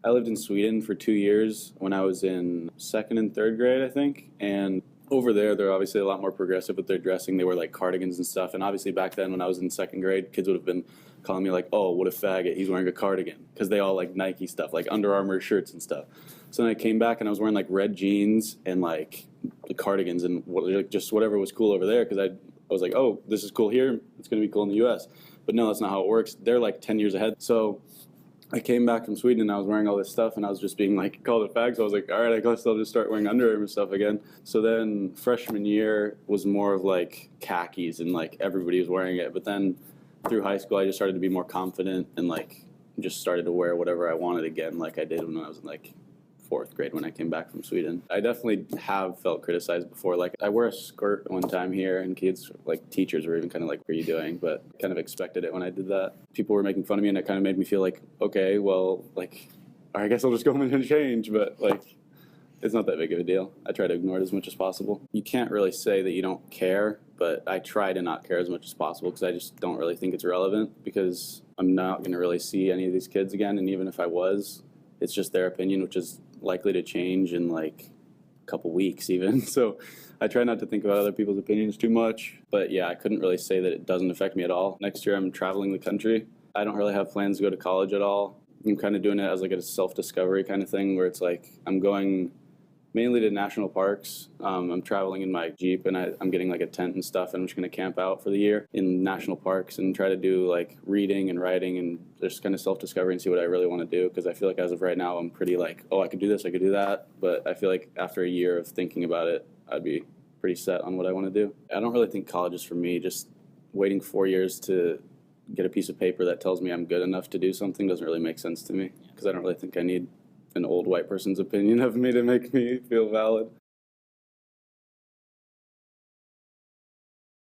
I lived in Sweden for 2 years when I was in second and third grade, I think. And over there, they're obviously a lot more progressive with their dressing. They wear like cardigans and stuff. And obviously back then when I was in second grade, kids would have been calling me like, oh, what a faggot, he's wearing a cardigan. Because they all like Nike stuff, like Under Armour shirts and stuff. So then I came back and I was wearing like red jeans and like the cardigans and like, just whatever was cool over there. Because I was like, oh, this is cool here, it's going to be cool in the U.S. But no, that's not how it works. They're like 10 years ahead. So I came back from Sweden and I was wearing all this stuff and I was just being like called a fag. So I was like, all right, I guess I'll just start wearing Under Armour stuff again. So then freshman year was more of like khakis and like everybody was wearing it. But then through high school, I just started to be more confident and like just started to wear whatever I wanted again, like I did when I was in like fourth grade when I came back from Sweden. I definitely have felt criticized before. Like I wear a skirt one time here and kids, like teachers were even kind of like, what are you doing? But I kind of expected it when I did that. People were making fun of me and it kind of made me feel like, okay, well, like, I guess I'll just go home and change. But like, it's not that big of a deal. I try to ignore it as much as possible. You can't really say that you don't care, but I try to not care as much as possible because I just don't really think it's relevant because I'm not going to really see any of these kids again. And even if I was, it's just their opinion, which is likely to change in like a couple weeks even. So I try not to think about other people's opinions too much. But yeah, I couldn't really say that it doesn't affect me at all. Next year I'm traveling the country. I don't really have plans to go to college at all. I'm kind of doing it as like a self-discovery kind of thing where it's like I'm going mainly to national parks. I'm traveling in my Jeep and I'm getting like a tent and stuff and I'm just going to camp out for the year in national parks and try to do like reading and writing and just kind of self-discovery and see what I really want to do because I feel like as of right now I'm pretty like, oh, I could do this, I could do that. But I feel like after a year of thinking about it, I'd be pretty set on what I want to do. I don't really think college is for me. Just waiting 4 years to get a piece of paper that tells me I'm good enough to do something doesn't really make sense to me because I don't really think I need an old white person's opinion of me to make me feel valid.